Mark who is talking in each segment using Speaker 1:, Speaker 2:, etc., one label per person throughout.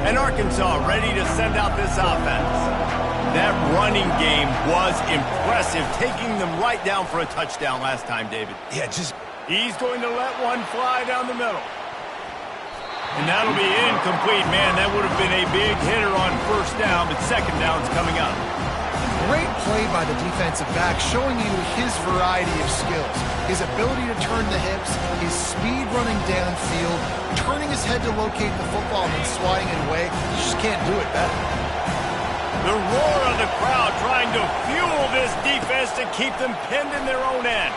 Speaker 1: And Arkansas ready to send out this offense. That running game was impressive, taking them right down for a touchdown last time, David.
Speaker 2: Yeah,
Speaker 1: He's going to let one fly down the middle. And that'll be incomplete. Man, that would have been a big hitter on first down, but second down's coming up.
Speaker 3: Great play by the defensive back, showing you his variety of skills. His ability to turn the hips, his speed running downfield, turning his head to locate the football and then swatting it away. You just can't do it better.
Speaker 1: The roar of the crowd trying to fuel this defense to keep them pinned in their own end.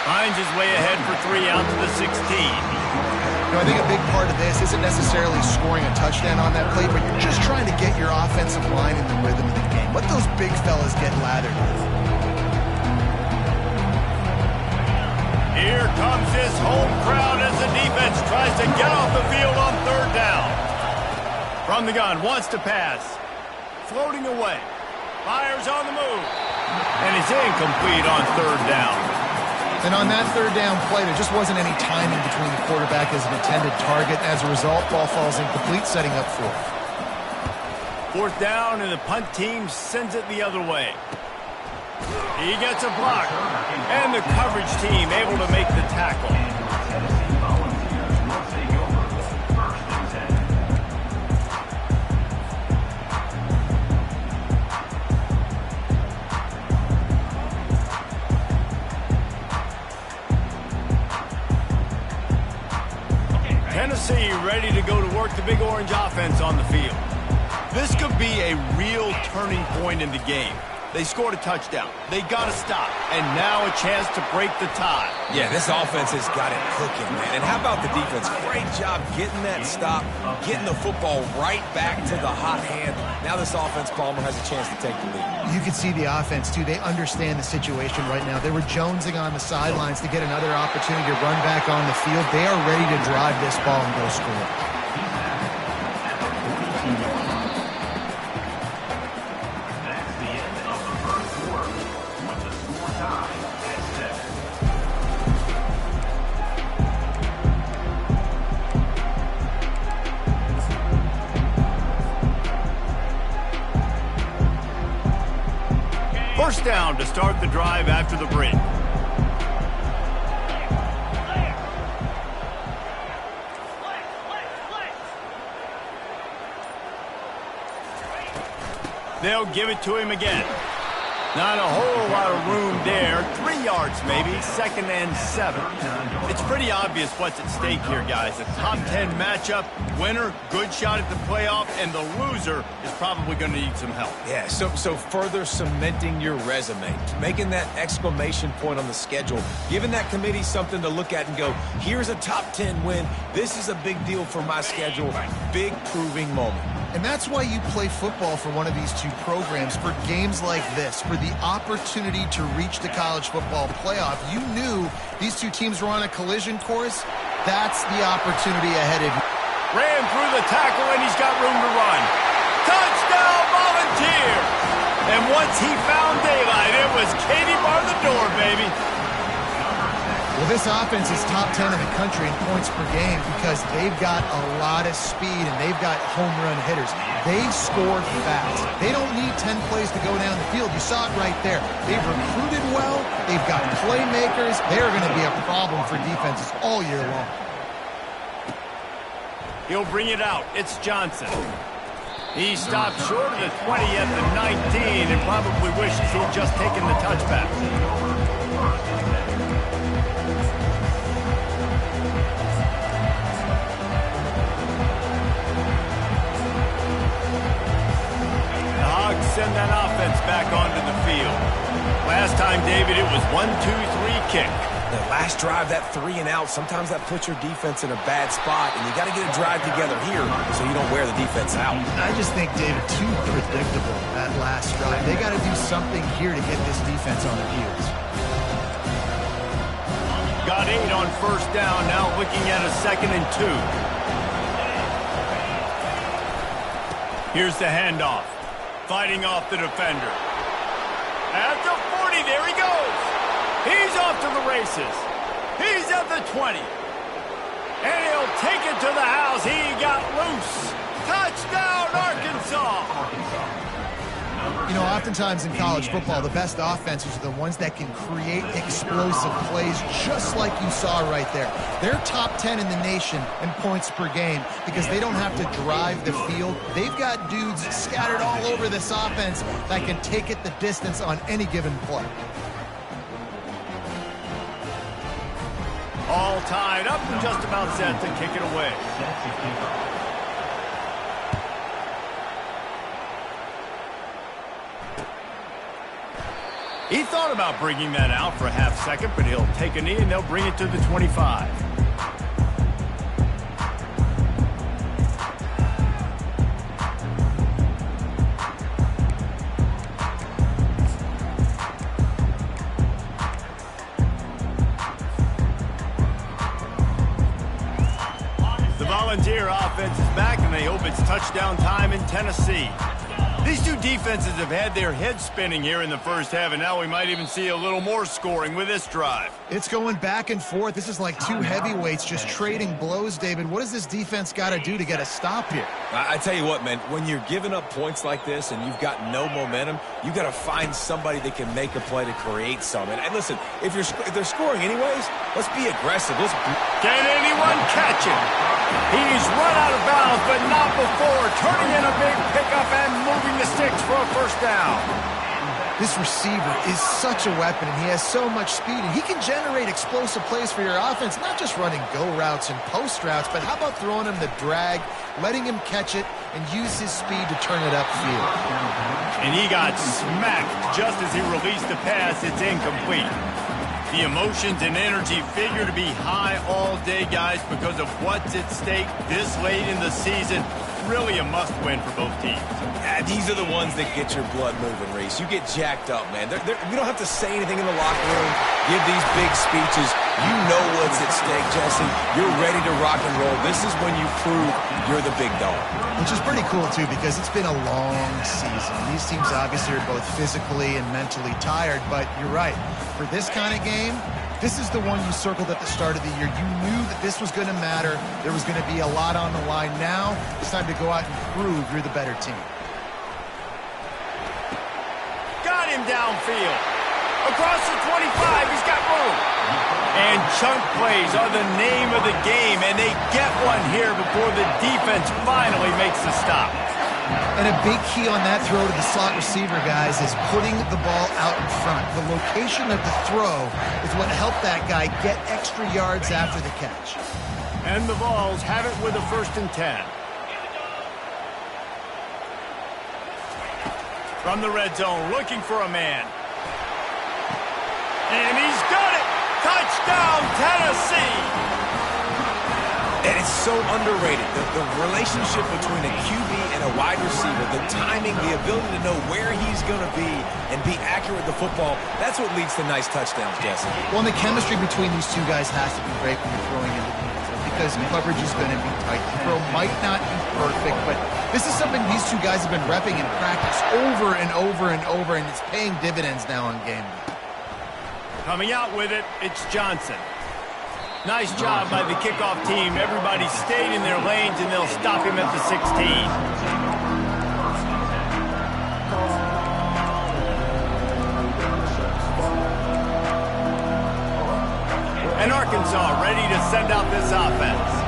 Speaker 1: Finds his way ahead for 3 out to the 16.
Speaker 3: I think a big part of this isn't necessarily scoring a touchdown on that play, but you're just trying to get your offensive line in the rhythm of the game. Let those big fellas get lathered with.
Speaker 1: Here comes this home crowd as the defense tries to get off the field on third down. From the gun, wants to pass. Floating away. Fires on the move. And it's incomplete on third down.
Speaker 3: And on that third down play, there just wasn't any timing between the quarterback as an intended target. As a result, ball falls incomplete, setting up fourth.
Speaker 1: Fourth down, and the punt team sends it the other way. He gets a block. And the coverage team able to make the tackle. Tennessee ready to go to work the Big Orange offense on the field. This could be a real turning point in the game. They scored a touchdown. They got to stop. And now a chance to break the tie.
Speaker 2: Yeah, this offense has got it cooking, man. And how about the defense? Great job getting that stop, getting the football right back to the hot hand. Now this offense, Palmer, has a chance to take the lead.
Speaker 3: You can see the offense, too. They understand the situation right now. They were jonesing on the sidelines to get another opportunity to run back on the field. They are ready to drive this ball and go score.
Speaker 1: First down to start the drive after the break. They'll give it to him again. Not a whole lot of room there. 3 yards maybe, 2nd and 7. It's pretty obvious what's at stake here, guys. A top 10 matchup, winner, good shot at the playoff, and the loser is probably going to need some help.
Speaker 2: Yeah, so further cementing your resume, making that exclamation point on the schedule, giving that committee something to look at and go, here's a top 10 win. This is a big deal for my schedule. Big proving moment.
Speaker 3: And that's why you play football for one of these two programs, for games like this, for the opportunity to reach the college football playoff. You knew these two teams were on a collision course. That's the opportunity ahead of you.
Speaker 1: Ran through the tackle, and he's got room to run. Touchdown, Volunteer! And once he found daylight, it was Katie bar the door, baby.
Speaker 3: Well, this offense is top 10 in the country in points per game because they've got a lot of speed and they've got home run hitters. They score fast. They don't need 10 plays to go down the field. You saw it right there. They've recruited well. They've got playmakers. They're going to be a problem for defenses all year long.
Speaker 1: He'll bring it out. It's Johnson. He stopped short of the 20 at the 19 and probably wishes he'd just taken the touchback. Send that offense back onto the field. Last time, David, it was 1-2-3 kick.
Speaker 2: The last drive, that 3 and out, sometimes that puts your defense in a bad spot, and you got to get a drive together here so you don't wear the defense out.
Speaker 3: I just think, David, too predictable, that last drive. They got to do something here to get this defense on their heels.
Speaker 1: Got 8 on first down, now looking at a 2nd and 2. Here's the handoff. Fighting off the defender. At the 40, there he goes. He's off to the races. He's at the 20. And he'll take it to the house. He got loose. Touchdown!
Speaker 3: You know, oftentimes in college football, the best offenses are the ones that can create explosive plays, just like you saw right there. They're top 10 in the nation in points per game because they don't have to drive the field. They've got dudes scattered all over this offense that can take it the distance on any given play.
Speaker 1: All tied up and just about set to kick it away. He thought about bringing that out for a half second, but he'll take a knee and they'll bring it to the 25. The Volunteer offense is back, and they hope it's touchdown time in Tennessee. These two defenses have had their heads spinning here in the first half, and now we might even see a little more scoring with this drive.
Speaker 3: It's going back and forth. This is like two heavyweights just trading blows, David. What does this defense got to do to get a stop here?
Speaker 2: I tell you what, man, when you're giving up points like this and you've got no momentum, you got to find somebody that can make a play to create some. And listen, if they're scoring anyways, let's be aggressive.
Speaker 1: Can anyone catch him? He's run out of bounds, but not before turning in a big pickup and moving the sticks for a first down.
Speaker 3: This receiver is such a weapon, and he has so much speed, and he can generate explosive plays for your offense, not just running go routes and post routes, but how about throwing him the drag, letting him catch it, and use his speed to turn it upfield.
Speaker 1: And he got smacked just as he released the pass. It's incomplete. The emotions and energy figure to be high all day, guys, because of what's at stake this late in the season. Really a must-win for both teams.
Speaker 2: These are the ones that get your blood moving, Reese. You get jacked up, man. We don't have to say anything in the locker room, give these big speeches. You know what's at stake, Jesse. You're ready to rock and roll. This is when you prove you're the big dog.
Speaker 3: Which is pretty cool, too, because it's been a long season. These teams obviously are both physically and mentally tired, but you're right. For this kind of game, this is the one you circled at the start of the year. You knew that this was going to matter. There was going to be a lot on the line. Now it's time to go out and prove you're the better team.
Speaker 1: Got him downfield. Across the 25, he's got room. And chunk plays are the name of the game, and they get one here before the defense finally makes the stop.
Speaker 3: And a big key on that throw to the slot receiver, guys, is putting the ball out in front. The location of the throw is what helped that guy get extra yards after the catch.
Speaker 1: And the Vols have it with a 1st and 10. From the red zone, looking for a man. And he's got it! Touchdown, Tennessee!
Speaker 2: And it's so underrated, the relationship between a QB and a wide receiver, the timing, the ability to know where he's going to be and be accurate with the football, that's what leads to nice touchdowns, Jesse.
Speaker 3: Well, and the chemistry between these two guys has to be great when you're throwing into the end zone because coverage is going to be tight. The throw might not be perfect, but this is something these two guys have been repping in practice over and over and over, and it's paying dividends now on game day.
Speaker 1: Coming out with it, it's Johnson. Nice job by the kickoff team. Everybody stayed in their lanes, and they'll stop him at the 16. And Arkansas ready to send out this offense.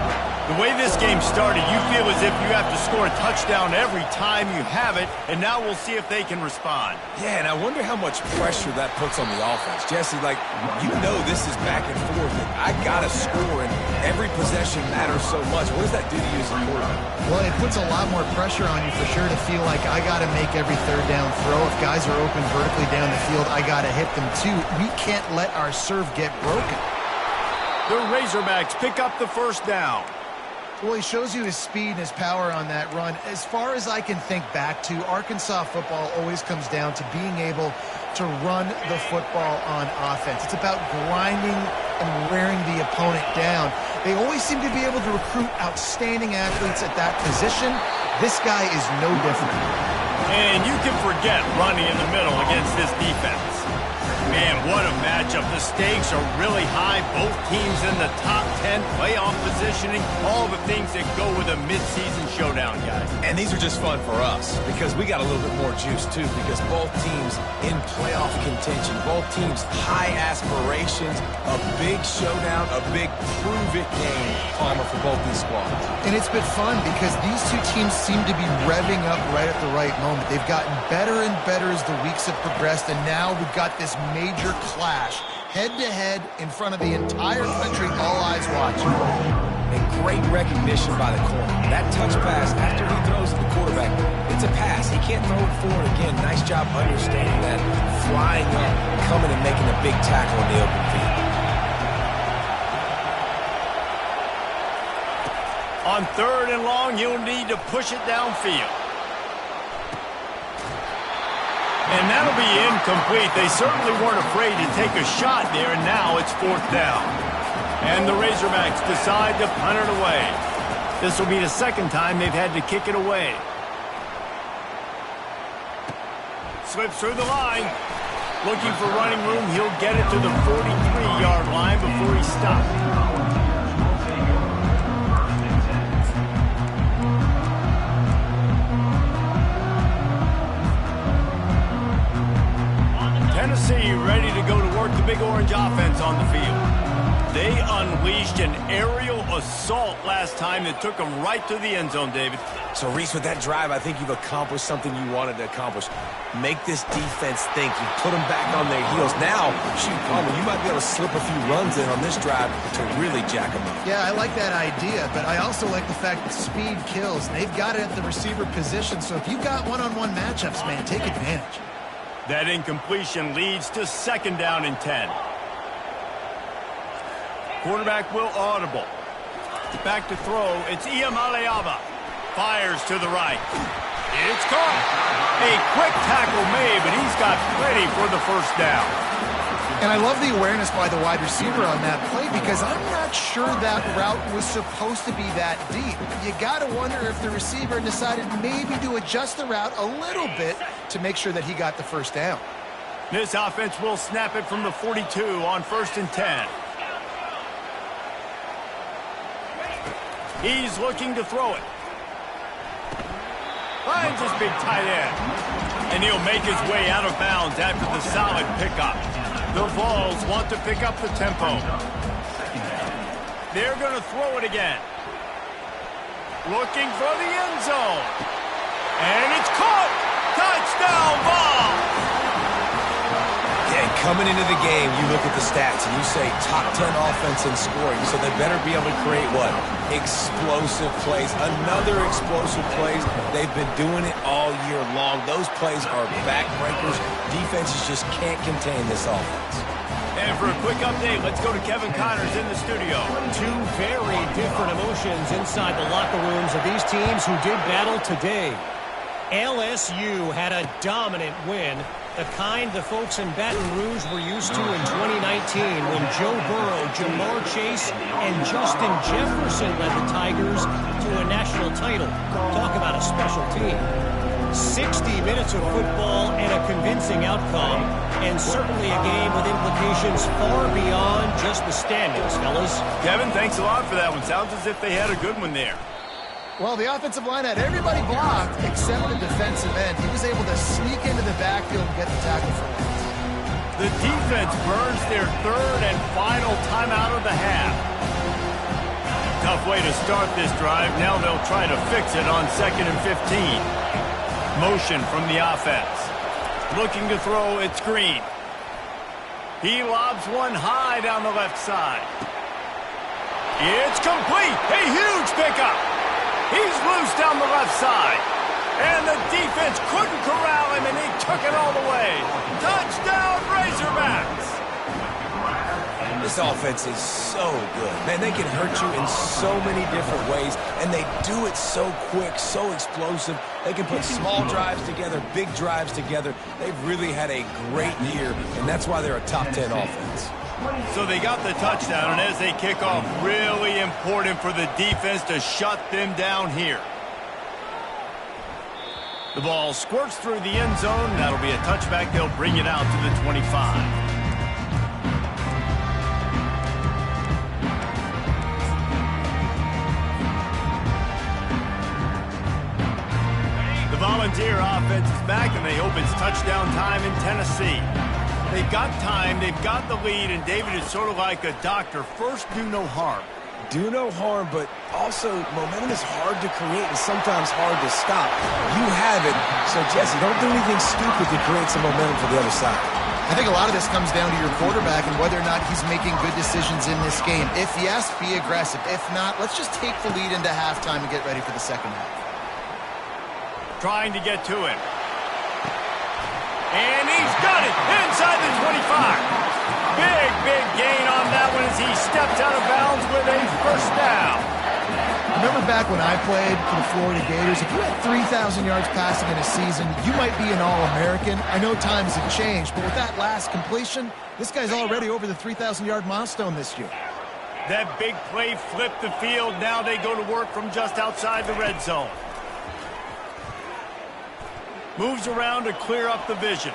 Speaker 1: The way this game started, you feel as if you have to score a touchdown every time you have it, and now we'll see if they can respond.
Speaker 2: Yeah, and I wonder how much pressure that puts on the offense. Jesse, like, you know this is back and forth. I got to score, and every possession matters so much. What does that do to you as a quarterback?
Speaker 3: Well, it puts a lot more pressure on you for sure to feel like I got to make every third down throw. If guys are open vertically down the field, I got to hit them too. We can't let our serve get broken.
Speaker 1: The Razorbacks pick up the 1st down.
Speaker 3: Well, he shows you his speed and his power on that run. As far as I can think back to, Arkansas football always comes down to being able to run the football on offense. It's about grinding and wearing the opponent down. They always seem to be able to recruit outstanding athletes at that position. This guy is no different.
Speaker 1: And you can forget running in the middle against this defense. Man, what a matchup. The stakes are really high. Both teams in the top 10, playoff positioning, all the things that go with a midseason showdown, guys.
Speaker 2: And these are just fun for us because we got a little bit more juice, too, because both teams in playoff contention, both teams high aspirations, a big showdown, a big prove-it game, Palmer, for both these squads.
Speaker 3: And it's been fun because these two teams seem to be revving up right at the right moment. They've gotten better and better as the weeks have progressed, and now we've got this major clash, head-to-head in front of the entire country, all eyes watching.
Speaker 2: And great recognition by the corner. That touch pass after he throws to the quarterback, it's a pass. He can't throw it forward again. Nice job understanding that, flying up, coming and making a big tackle in the open field.
Speaker 1: On 3rd and long, he'll need to push it downfield. And that'll be incomplete. They certainly weren't afraid to take a shot there, and now it's 4th down. And the Razorbacks decide to punt it away. This will be the 2nd time they've had to kick it away. Slips through the line. Looking for running room. He'll get it to the 43-yard line before he stops. Tennessee ready to go to work the Big Orange offense on the field. They unleashed an aerial assault last time that took them right to the end zone, David.
Speaker 2: So, Reese, with that drive, I think you've accomplished something you wanted to accomplish. Make this defense think. You put them back on their heels. Now, shoot, Palmer, you might be able to slip a few runs in on this drive to really jack them up.
Speaker 3: Yeah, I like that idea, but I also like the fact that speed kills. They've got it at the receiver position, so if you've got one-on-one matchups, man, take advantage.
Speaker 1: That incompletion leads to 2nd down and 10. Quarterback will audible. Back to throw. It's Iamaleava. Fires to the right. It's caught. A quick tackle made, but he's got plenty for the 1st down.
Speaker 3: And I love the awareness by the wide receiver on that play because I'm not sure that route was supposed to be that deep. You got to wonder if the receiver decided maybe to adjust the route a little bit to make sure that he got the 1st down.
Speaker 1: This offense will snap it from the 42 on 1st and 10. He's looking to throw it. Finds his big tight end. And he'll make his way out of bounds after the solid pickup. The Vols want to pick up the tempo. They're going to throw it again. Looking for the end zone. And it's caught. Touchdown, Vols.
Speaker 2: Yeah, coming into the game, you look at the stats and you say top 10 offense in scoring, so they better be able to create what? Explosive plays. Another explosive plays. They've been doing it all year long. Those plays are backbreakers. Defenses just can't contain this offense.
Speaker 1: And for a quick update, let's go to Kevin Connors in the studio.
Speaker 4: Two very different emotions inside the locker rooms of these teams who did battle today. LSU had a dominant win, the kind the folks in Baton Rouge were used to in 2019 when Joe Burrow, Jamar Chase, and Justin Jefferson led the Tigers to a national title. Talk about a special team. 60 minutes of football and a convincing outcome, and certainly a game with implications far beyond just the standings, fellas.
Speaker 1: Kevin, thanks a lot for that one. Sounds as if they had a good one there.
Speaker 3: Well, the offensive line had everybody blocked except the defensive end. He was able to sneak into the backfield and get the tackle for once.
Speaker 1: The defense burns their 3rd and final timeout of the half. Tough way to start this drive. Now they'll try to fix it on 2nd and 15. Motion from the offense. Looking to throw, it's Green. He lobs one high down the left side. It's complete. A huge pickup. He's loose down the left side. And the defense couldn't corral him, and he took it all the way. Touchdown, Razorbacks!
Speaker 2: This offense is so good. Man, they can hurt you in so many different ways, and they do it so quick, so explosive. They can put small drives together, big drives together. They've really had a great year, and that's why they're a top 10 offense.
Speaker 1: So they got the touchdown, and as they kick off, really important for the defense to shut them down here. The ball squirts through the end zone. That'll be a touchback. They'll bring it out to the 25. Volunteer offense is back, and they hope it's touchdown time in Tennessee. They've got time, they've got the lead, and David is sort of like a doctor. First, do no harm.
Speaker 2: Do no harm, but also momentum is hard to create and sometimes hard to stop. You have it, so Jesse, don't do anything stupid to create some momentum for the other side.
Speaker 3: I think a lot of this comes down to your quarterback and whether or not he's making good decisions in this game. If yes, be aggressive. If not, let's just take the lead into halftime and get ready for the second half.
Speaker 1: Trying to get to him. And he's got it inside the 25. Big gain on that one as he steps out of bounds with a first down.
Speaker 3: Remember back when I played for the Florida Gators, if you had 3,000 yards passing in a season, you might be an All-American. I know times have changed, but with that last completion, this guy's already over the 3,000-yard milestone this year.
Speaker 1: That big play flipped the field. Now they go to work from just outside the red zone. Moves around to clear up the vision.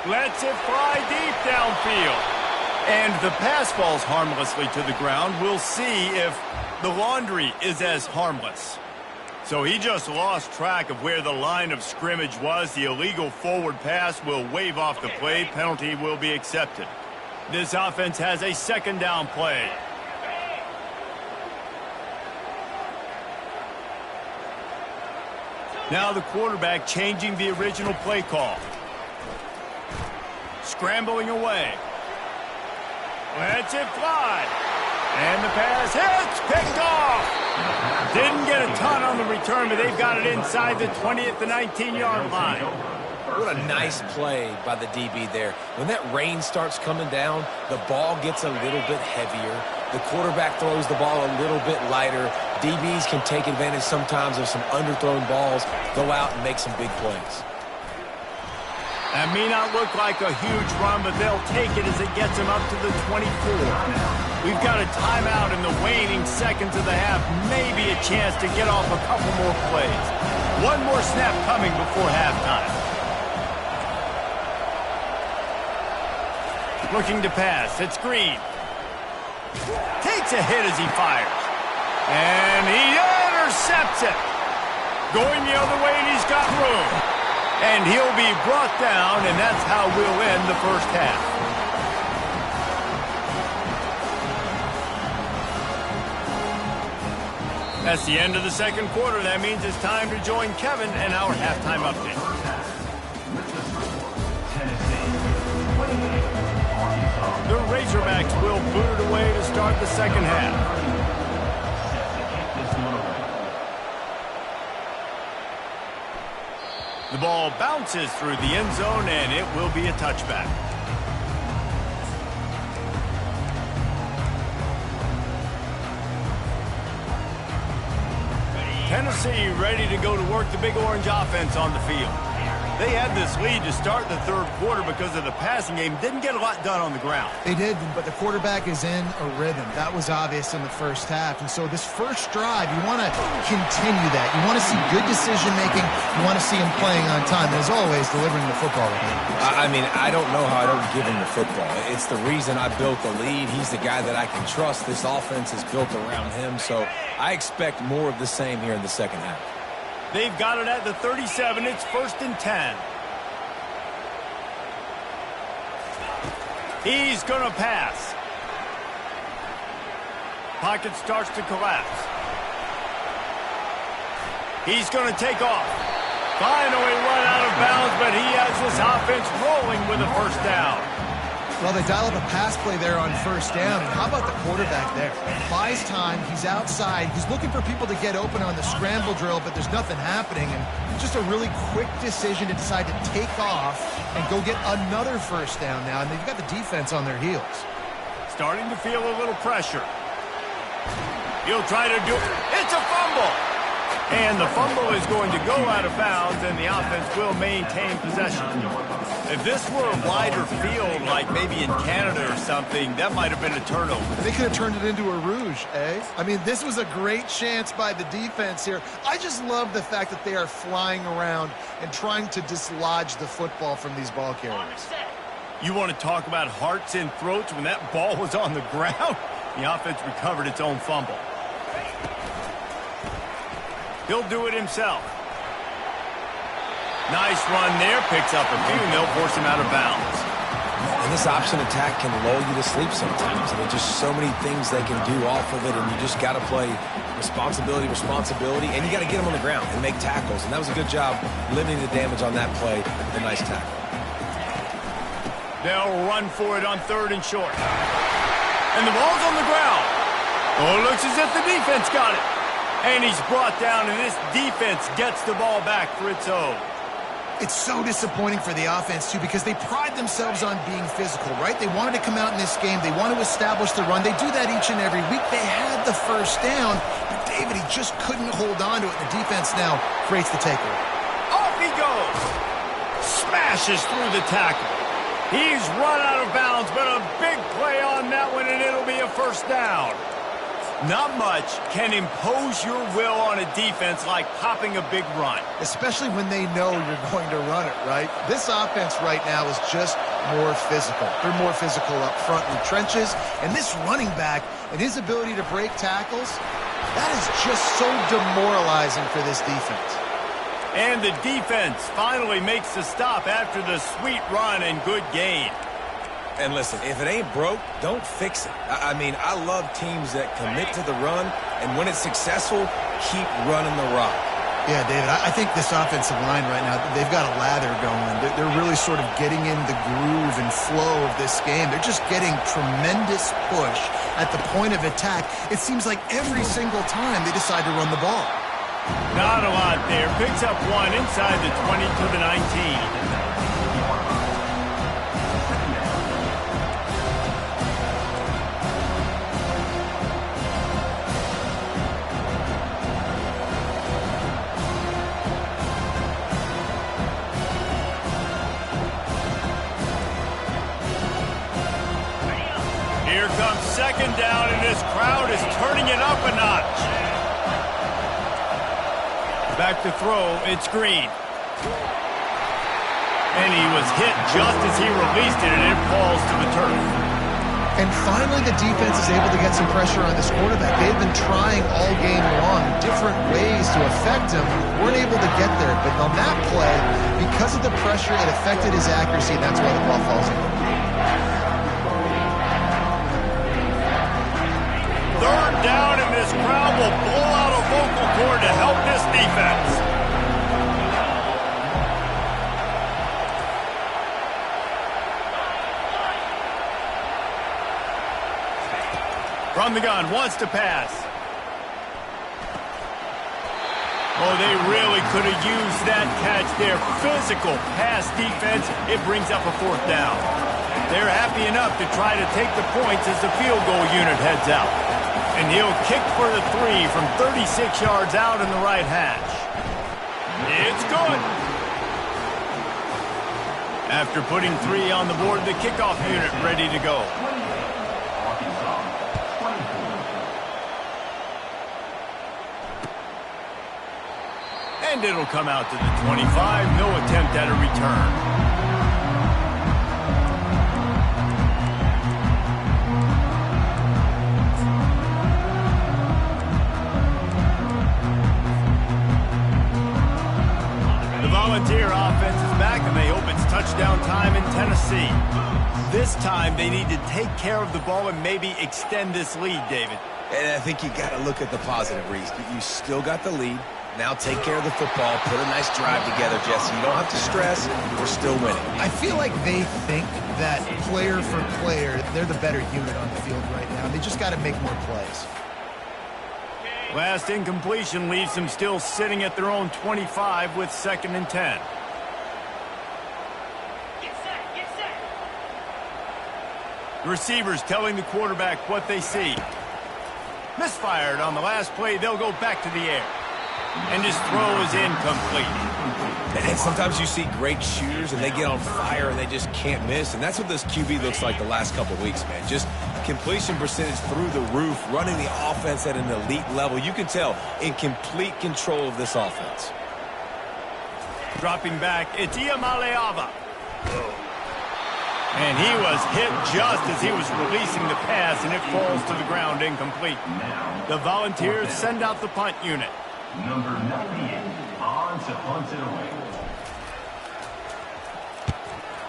Speaker 1: Lets it fly deep downfield. And the pass falls harmlessly to the ground. We'll see if the laundry is as harmless. So he just lost track of where the line of scrimmage was. The illegal forward pass will wave off the play. Penalty will be accepted. This offense has a second down play. Now the quarterback changing the original play call. Scrambling away. Lets it fly. And the pass hits. Picked off. Didn't get a ton on the return, but they've got it inside the 20 at the 19-yard line.
Speaker 2: What a nice play by the DB there. When that rain starts coming down, the ball gets a little bit heavier. The quarterback throws the ball a little bit lighter. DBs can take advantage sometimes of some underthrown balls, go out and make some big plays.
Speaker 1: That may not look like a huge run, but they'll take it as it gets them up to the 24. We've got a timeout in the waning seconds of the half. Maybe a chance to get off a couple more plays. One more snap coming before halftime. Looking to pass. It's Green. Takes a hit as he fires. And he intercepts it. Going the other way, and he's got room. And he'll be brought down, and that's how we'll end the first half. That's the end of the second quarter. That means it's time to join Kevin and our halftime update. The Razorbacks will boot it away to start the second half. The ball bounces through the end zone, and it will be a touchback. Tennessee ready to go to work the Big Orange offense on the field. They had this lead to start the third quarter because of the passing game. Didn't get a lot done on the ground.
Speaker 3: They did, but the quarterback is in a rhythm. That was obvious in the first half. And so this first drive, you want to continue that. You want to see good decision-making. You want to see him playing on time. And as always, delivering the football.
Speaker 2: I mean, I don't know how I don't give him the football. It's the reason I built the lead. He's the guy that I can trust. This offense is built around him. So I expect more of the same here in the second half.
Speaker 1: They've got it at the 37. It's 1st and 10. He's going to pass. Pocket starts to collapse. He's going to take off. Finally run out of bounds, but he has this offense rolling with a first down.
Speaker 3: Well, they dial up a pass play there on first down. And how about the quarterback there? Buys time. He's outside. He's looking for people to get open on the scramble drill, but there's nothing happening. And just a really quick decision to decide to take off and go get another first down now. And they've got the defense on their heels.
Speaker 1: Starting to feel a little pressure. He'll try to do it. It's a fumble. And the fumble is going to go out of bounds, and the offense will maintain possession. If this were a wider field, like maybe in Canada or something, that might have been a turnover.
Speaker 3: They could have turned it into a rouge, eh? I mean, this was a great chance by the defense here. I just love the fact that they are flying around and trying to dislodge the football from these ball carriers.
Speaker 1: You want to talk about hearts and throats when that ball was on the ground? The offense recovered its own fumble. He'll do it himself. Nice run there. Picks up a few, and they'll force him out of bounds.
Speaker 2: And this option attack can lull you to sleep sometimes. And there's just so many things they can do off of it, and you just got to play responsibility, and you got to get them on the ground and make tackles. And that was a good job limiting the damage on that play with a nice tackle.
Speaker 1: They'll run for it on 3rd and short. And the ball's on the ground. Oh, it looks as if the defense got it. And he's brought down, and this defense gets the ball back for its own.
Speaker 3: It's so disappointing for the offense, too, because they pride themselves on being physical, right? They wanted to come out in this game. They want to establish the run. They do that each and every week. They had the first down, but David, he just couldn't hold on to it. The defense now creates the takeaway.
Speaker 1: Off he goes. Smashes through the tackle. He's run out of bounds, but a big play on that one, and it'll be a first down. Not much can impose your will on a defense like popping a big run.
Speaker 3: Especially when they know you're going to run it, right? This offense right now is just more physical. They're more physical up front in the trenches. And this running back and his ability to break tackles, that is just so demoralizing for this defense.
Speaker 1: And the defense finally makes the stop after the sweet run and good gain.
Speaker 2: And listen, if it ain't broke, don't fix it. I mean, I love teams that commit to the run, and when it's successful, keep running the rock.
Speaker 3: Yeah, David, I think this offensive line right now, they've got a lather going. They're really sort of getting in the groove and flow of this game. They're just getting tremendous push at the point of attack. It seems like every single time they decide to run the ball.
Speaker 1: Not a lot there. Picks up one inside the 20 to the 19. Here comes 2nd down, and this crowd is turning it up a notch. Back to throw, it's Green. And he was hit just as he released it, and it falls to the turf.
Speaker 3: And finally, the defense is able to get some pressure on this quarterback. They've been trying all game long different ways to affect him. Weren't able to get there. But on that play, because of the pressure, it affected his accuracy, and that's why the ball falls in.
Speaker 1: 3rd down, and this crowd will blow out a vocal cord to help this defense. From the gun, wants to pass. Oh, they really could have used that catch there. Physical pass defense. It brings up a 4th down. They're happy enough to try to take the points as the field goal unit heads out. And he'll kick for the 3 from 36 yards out in the right hash. It's good. After putting 3 on the board, the kickoff unit ready to go. And it'll come out to the 25. No attempt at a return. Volunteer offense is back, and they hope it's touchdown time in Tennessee. This time, they need to take care of the ball and maybe extend this lead, David.
Speaker 2: And I think you got to look at the positive, Reese. You still got the lead. Now take care of the football. Put a nice drive together, Jesse. You don't have to stress. We're still winning.
Speaker 3: I feel like they think that player for player, they're the better unit on the field right now. They just got to make more plays.
Speaker 1: Last incompletion leaves them still sitting at their own 25 with 2nd and 10. The receivers telling the quarterback what they see. Misfired on the last play. They'll go back to the air. And his throw is incomplete.
Speaker 2: And sometimes you see great shooters, and they get on fire, and they just can't miss. And that's what this QB looks like the last couple of weeks, man. Just completion percentage through the roof, running the offense at an elite level. You can tell in complete control of this offense.
Speaker 1: Dropping back, it's Iamaleava. And he was hit just as he was releasing the pass, and it falls to the ground incomplete. The Volunteers send out the punt unit.
Speaker 5: Number 98 on to punt it away.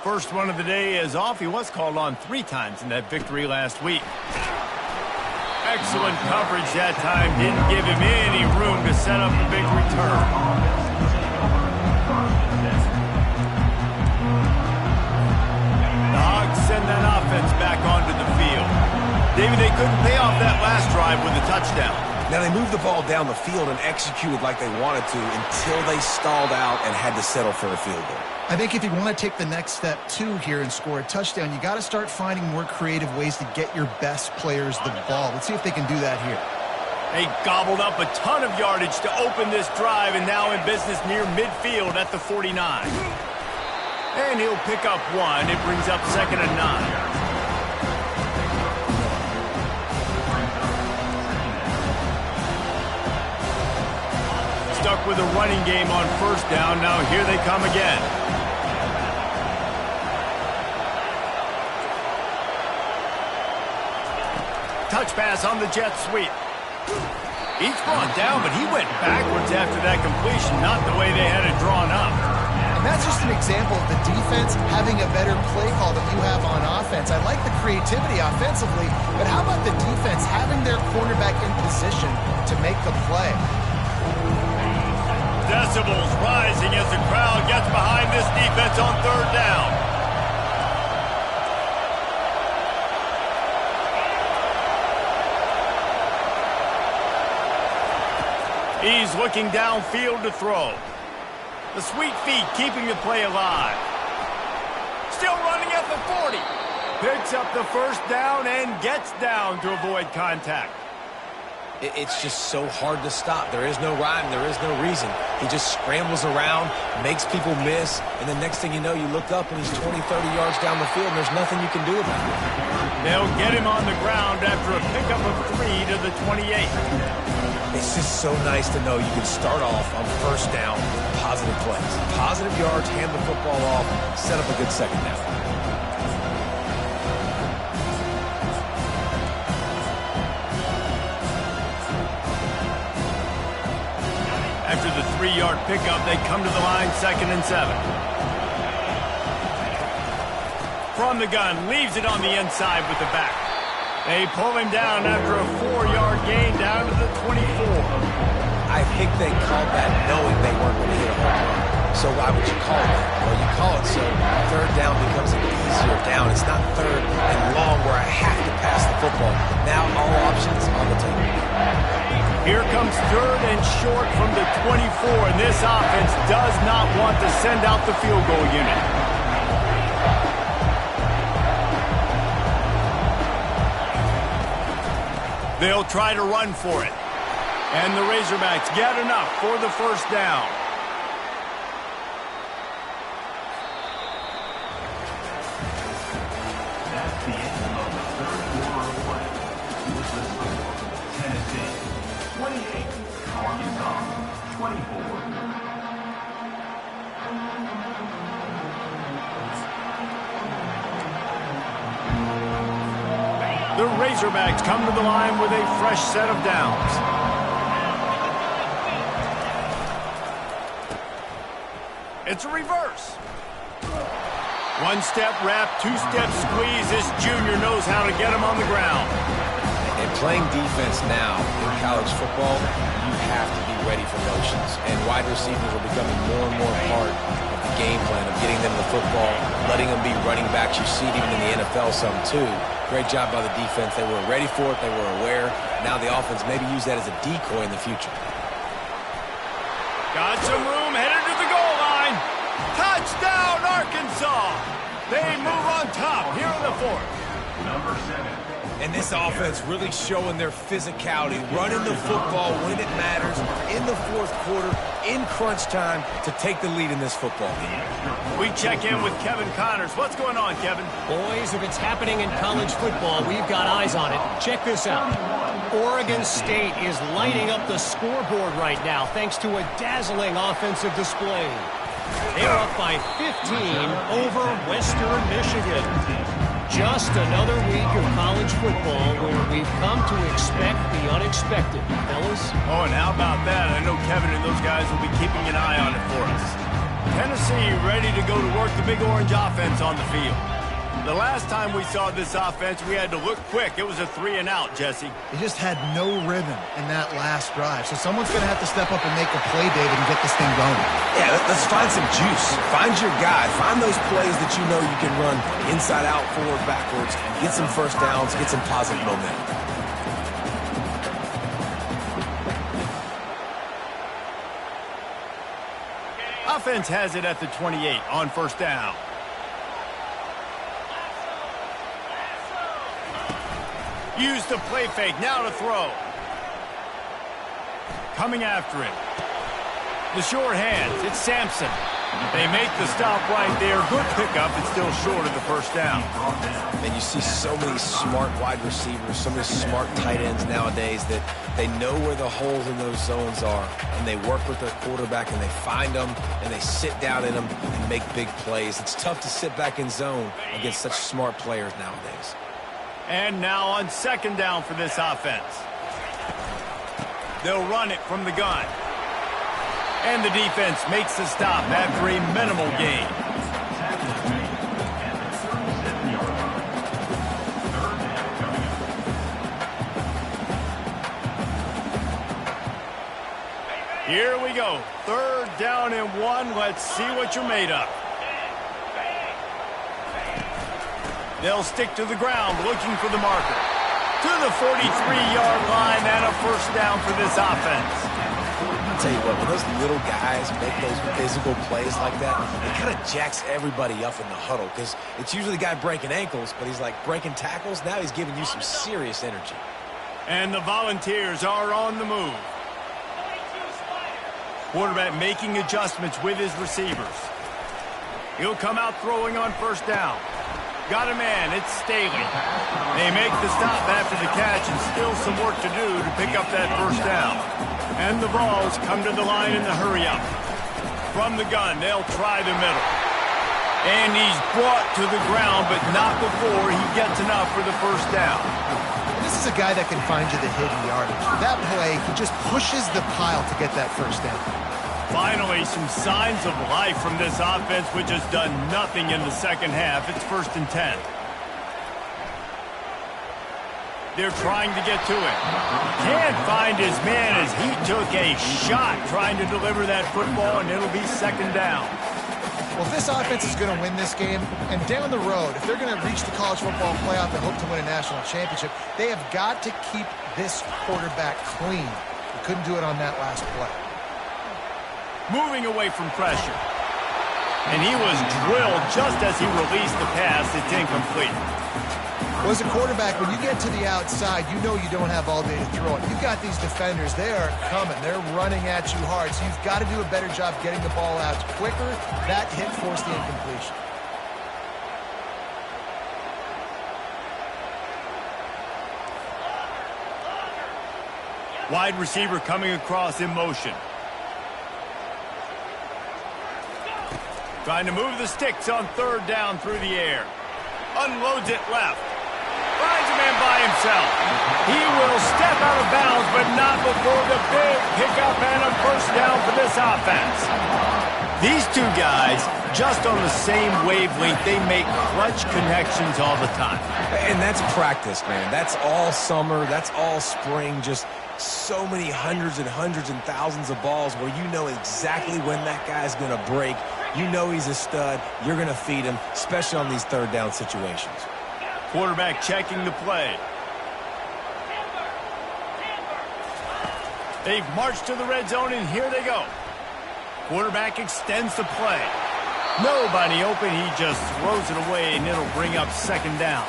Speaker 1: first one of the day is off. He was called on 3 times in that victory last week. Excellent coverage that time. Didn't give him any room to set up a big return. The Hogs send that offense back onto the field. David, they couldn't pay off that last drive with a touchdown.
Speaker 2: Now, they moved the ball down the field and executed like they wanted to until they stalled out and had to settle for a field goal.
Speaker 3: I think if you want to take the next step, too, here and score a touchdown, you got to start finding more creative ways to get your best players the ball. Let's see if they can do that here.
Speaker 1: They gobbled up a ton of yardage to open this drive, and now in business near midfield at the 49. And he'll pick up 1. It brings up 2nd and 9. Stuck with a running game on first down. Now here they come again. Touch pass on the jet sweep. He's brought down, but he went backwards after that completion, not the way they had it drawn up.
Speaker 3: And that's just an example of the defense having a better play call than you have on offense. I like the creativity offensively, but how about the defense having their cornerback in position to make the play?
Speaker 1: Decibels rising as the crowd gets behind this defense on 3rd down. He's looking downfield to throw. The sweet feet keeping the play alive. Still running at the 40. Picks up the first down and gets down to avoid contact.
Speaker 2: It's just so hard to stop. There is no rhyme. There is no reason. He just scrambles around, makes people miss, and the next thing you know, you look up and he's 20, 30 yards down the field, and there's nothing you can do about it.
Speaker 1: They'll get him on the ground after a pickup of 3 to the 28.
Speaker 2: It's just so nice to know you can start off on first down with positive plays. Positive yards, hand the football off, set up a good second down.
Speaker 1: After the 3-yard pickup, they come to the line, 2nd and 7. From the gun, leaves it on the inside with the back. They pull him down after a 4-yard gain down to the 24.
Speaker 2: I think they called that knowing they weren't going to hit a home run. So why would you call it that? Well, you call it so 3rd down becomes an easier down. It's not 3rd and long where I have to pass the football. Now all options on the table.
Speaker 1: Here comes 3rd and short from the 24, and this offense does not want to send out the field goal unit. They'll try to run for it. And the Razorbacks get enough for the first down.
Speaker 5: That's the end of the 3rd quarter of play. With the score, Tennessee 28, Arkansas 24.
Speaker 1: The Razorbacks come to the line with a fresh set of downs. It's a reverse. 1-step wrap, 2-step squeeze. This junior knows how to get him on the ground.
Speaker 2: And playing defense now in college football, you have to be ready for motions. And wide receivers are becoming more and more part of the game plan of getting them the football, letting them be running backs. You see it even in the NFL some too. Great job by the defense. They were ready for it. They were aware. Now the offense maybe use that as a decoy in the future.
Speaker 1: Got some room, headed to the goal line. Touchdown, Arkansas. They move on top here in the 4th.
Speaker 5: Number 7.
Speaker 2: And this offense really showing their physicality, running the football when it matters, in the 4th quarter, in crunch time, to take the lead in this football game.
Speaker 1: We check in with Kevin Connors. What's going on, Kevin?
Speaker 4: Boys, if it's happening in college football, we've got eyes on it. Check this out. Oregon State is lighting up the scoreboard right now thanks to a dazzling offensive display. They're up by 15 over Western Michigan. Just another week of college football where we've come to expect the unexpected, fellas.
Speaker 1: Oh, and how about that? I know Kevin and those guys will be keeping an eye on it for us. Tennessee ready to go to work the big orange offense on the field. The last time we saw this offense, we had to look quick. It was a 3-and-out, Jesse.
Speaker 3: They just had no rhythm in that last drive. So someone's going to have to step up and make a play, David, and get this thing going.
Speaker 2: Yeah, let's find some juice. Find your guy. Find those plays that you know you can run inside out, forward, backwards. Get some first downs. Get some positive momentum.
Speaker 1: Offense has it at the 28 on first down. Use the play fake, now to throw. Coming after him. The short hands, it's Sampson. They make the stop right there. Good pickup, it's still short of the first down.
Speaker 2: And you see so many smart wide receivers, so many smart tight ends nowadays that they know where the holes in those zones are, and they work with their quarterback, and they find them, and they sit down in them and make big plays. It's tough to sit back in zone against such smart players nowadays.
Speaker 1: And now on second down for this offense. They'll run it from the gun. And the defense makes the stop after a minimal gain. Here we go. 3rd down and 1. Let's see what you're made of. They'll stick to the ground, looking for the marker. To the 43-yard line, and a first down for this offense.
Speaker 2: I'll tell you what, when those little guys make those physical plays like that, it kind of jacks everybody up in the huddle, because it's usually the guy breaking ankles, but he's like breaking tackles. Now he's giving you some serious energy.
Speaker 1: And the Volunteers are on the move. Quarterback making adjustments with his receivers. He'll come out throwing on first down. Got a man, it's Staley. They make the stop after the catch, and still some work to do to pick up that first down. And the Vols come to the line in the hurry-up. From the gun, they'll try the middle. And he's brought to the ground, but not before he gets enough for the first down.
Speaker 3: This is a guy that can find you the hidden yardage. That play, he just pushes the pile to get that first down.
Speaker 1: Finally, some signs of life from this offense, which has done nothing in the second half. It's 1st and 10. They're trying to get to it. Can't find his man as he took a shot trying to deliver that football, and it'll be 2nd down.
Speaker 3: Well, if this offense is going to win this game, and down the road, if they're going to reach the college football playoff and hope to win a national championship, they have got to keep this quarterback clean. They couldn't do it on that last play.
Speaker 1: Moving away from pressure. And he was drilled just as he released the pass. It's incomplete.
Speaker 3: Well, as a quarterback, when you get to the outside, you know you don't have all day to throw it. You've got these defenders. They are coming. They're running at you hard. So you've got to do a better job getting the ball out quicker. That hit forced the incompletion.
Speaker 1: Wide receiver coming across in motion. Trying to move the sticks on 3rd down through the air. Unloads it left. Finds a man by himself. He will step out of bounds, but not before the big pickup and a first down for this offense. These two guys, just on the same wavelength, they make clutch connections all the time.
Speaker 2: And that's practice, man. That's all summer. That's all spring. Just so many hundreds and thousands of balls where you know exactly when that guy's going to break. You know he's a stud. You're going to feed him, especially on these 3rd down situations.
Speaker 1: Quarterback checking the play. They've marched to the red zone, and here they go. Quarterback extends the play. Nobody open. He just throws it away, and it'll bring up 2nd down.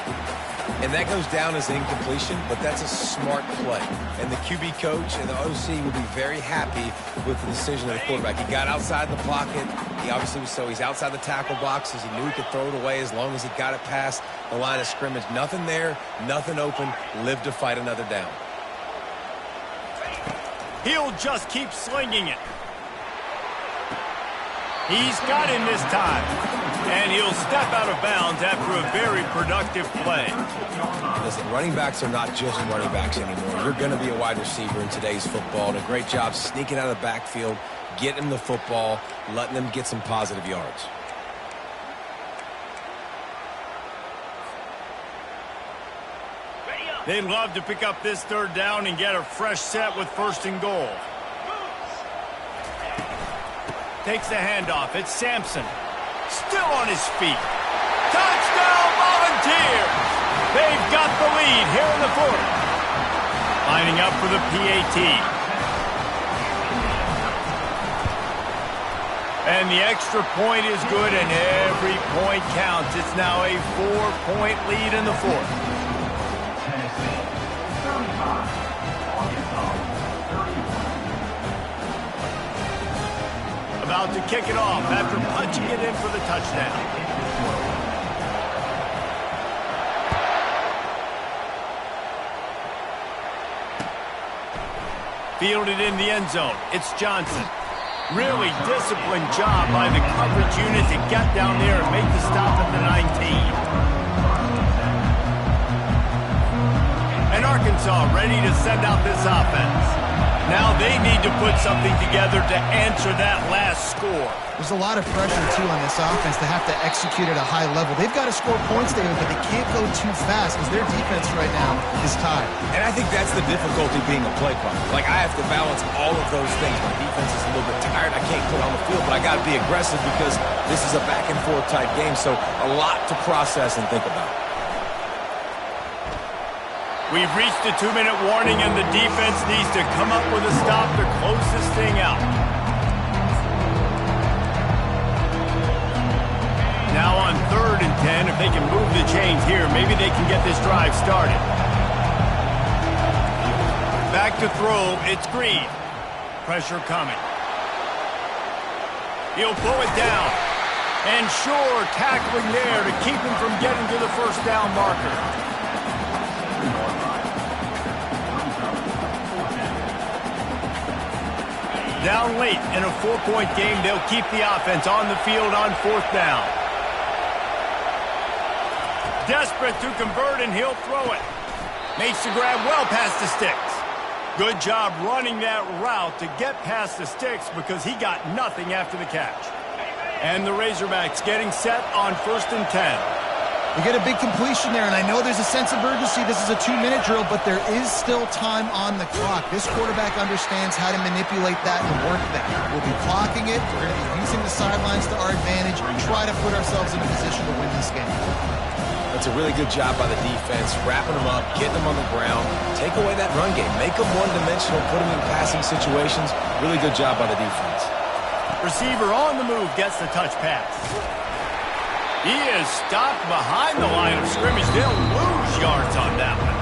Speaker 2: And that goes down as incompletion, but that's a smart play. And the QB coach and the OC will be very happy with the decision of the quarterback. He got outside the pocket. He obviously was he's outside the tackle boxes. He knew he could throw it away as long as he got it past the line of scrimmage. Nothing there, nothing open. Live to fight another down.
Speaker 1: He'll just keep slinging it. He's got him this time. And he'll step out of bounds after a very productive play.
Speaker 2: Listen, running backs are not just running backs anymore. You're going to be a wide receiver in today's football. And a great job sneaking out of the backfield, getting the football, letting them get some positive yards.
Speaker 1: They'd love to pick up this third down and get a fresh set with 1st and goal. Takes the handoff. It's Sampson. Still on his feet. Touchdown, Volunteers! They've got the lead here in the 4th. Lining up for the PAT. And the extra point is good, and every point counts. It's now a 4-point lead in the 4th. About to kick it off after punching it in for the touchdown. Fielded in the end zone. It's Johnson. Really disciplined job by the coverage unit to get down there and make the stop at the 19. And Arkansas ready to send out this offense. Now they need to put something together to answer that last score.
Speaker 3: There's a lot of pressure, too, on this offense to have to execute at a high level. They've got to score points, David, but they can't go too fast because their defense right now is tired.
Speaker 2: And I think that's the difficulty being a play caller. Like, I have to balance all of those things. My defense is a little bit tired. I can't put on the field, but I got to be aggressive because this is a back-and-forth type game, so a lot to process and think about.
Speaker 1: We've reached the 2-minute warning, and the defense needs to come up with a stop to close this thing out. Now on 3rd and 10, if they can move the chains here, maybe they can get this drive started. Back to throw, it's Green. Pressure coming. He'll pull it down. And Shore tackling there to keep him from getting to the 1st down marker. Down late in a 4-point game, they'll keep the offense on the field on 4th down. Desperate to convert, and he'll throw it. Makes the grab well past the sticks. Good job running that route to get past the sticks because he got nothing after the catch. And the Razorbacks getting set on 1st and 10.
Speaker 3: They get a big completion there, and I know there's a sense of urgency. This is a 2-minute drill, but there is still time on the clock. This quarterback understands how to manipulate that and work that. We'll be clocking it. We're going to be using the sidelines to our advantage and try to put ourselves in a position to win this game.
Speaker 2: That's a really good job by the defense, wrapping them up, getting them on the ground, take away that run game, make them one-dimensional, put them in passing situations. Really good job by the defense.
Speaker 1: Receiver on the move gets the touch pass. He is stopped behind the line of scrimmage. They'll lose yards on that one.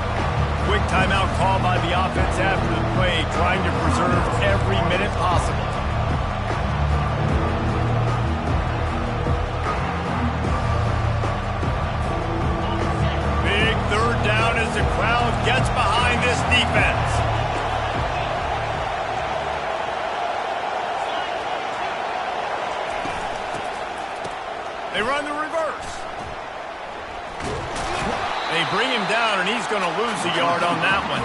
Speaker 1: Quick timeout call by the offense after the play, trying to preserve every minute possible. Big 3rd down as the crowd gets behind this defense. They run the reverse. They bring him down, and he's going to lose a yard on that one.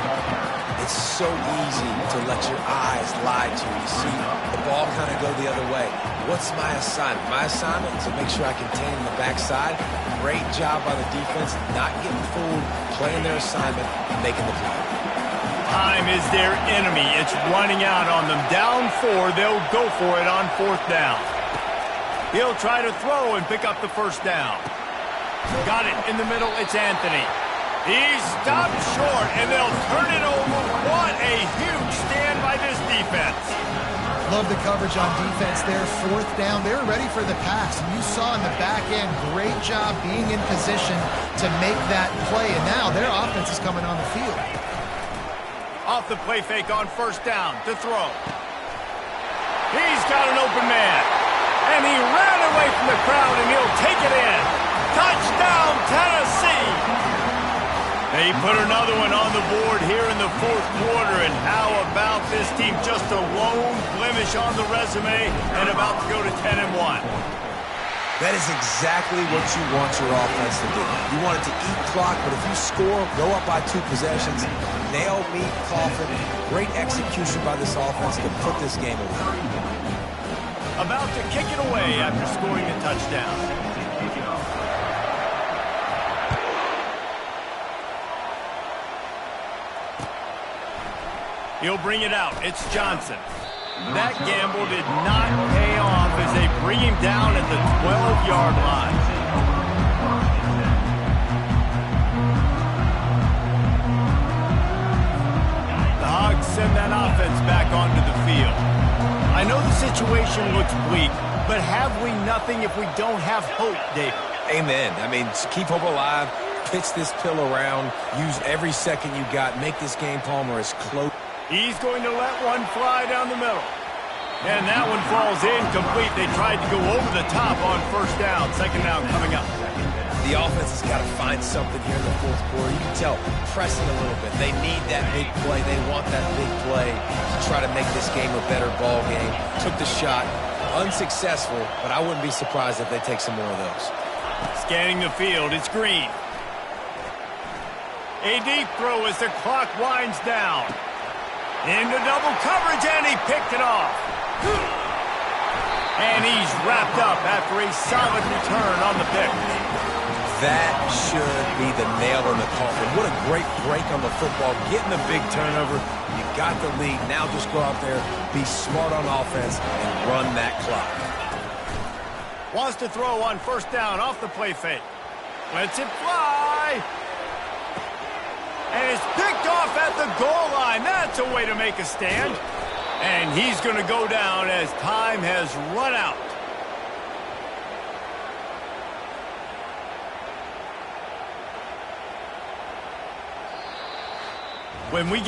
Speaker 2: It's so easy to let your eyes lie to you. You see the ball kind of go the other way. What's my assignment? My assignment is to make sure I contain the backside. Great job by the defense, not getting fooled, playing their assignment, and making the play.
Speaker 1: Time is their enemy. It's running out on them. Down 4, they'll go for it on 4th down. He'll try to throw and pick up the 1st down. Got it in the middle. It's Anthony. He's stopped short, and they'll turn it over. What a huge stand by this defense.
Speaker 3: Love the coverage on defense there. 4th down. They're ready for the pass. And you saw in the back end, great job being in position to make that play. And now their offense is coming on the field.
Speaker 1: Off the play fake on 1st down to throw. He's got an open man. And he ran away from the crowd, and he'll take it in. Touchdown, Tennessee! They put another one on the board here in the 4th quarter, and how about this team? Just a lone blemish on the resume and about to go to 10-1.
Speaker 2: That is exactly what you want your offense to do. You want it to eat clock, but if you score, go up by 2 possessions, nail, meet, coffin. Great execution by this offense to put this game away.
Speaker 1: about to kick it away after scoring a touchdown. He'll bring it out. It's Johnson. That gamble did not pay off as they bring him down at the 12-yard line. The Hogs send that offense back onto the field. I know the situation looks bleak, but have we nothing if we don't have hope, David?
Speaker 2: Amen. I mean, keep hope alive, pitch this pill around, use every second you got, make this game, Palmer, as close.
Speaker 1: He's going to let one fly down the middle. And that one falls incomplete. They tried to go over the top on first down. Second down coming up.
Speaker 2: The offense has got to find something here in the fourth quarter. You can tell, pressing a little bit. They need that big play. They want that big play to try to make this game a better ball game. Took the shot. Unsuccessful, but I wouldn't be surprised if they take some more of those.
Speaker 1: Scanning the field, it's Green. A deep throw as the clock winds down. Into double coverage, and he picked it off. And he's wrapped up after a solid return on the pick.
Speaker 2: That should be the nail in the coffin. What a great break on the football. Getting the big turnover. You got the lead. Now just go out there, be smart on offense, and run that clock.
Speaker 1: Wants to throw on first down off the play fake. Lets it fly. And it's picked off at the goal line. That's a way to make a stand. And he's going to go down as time has run out. When we get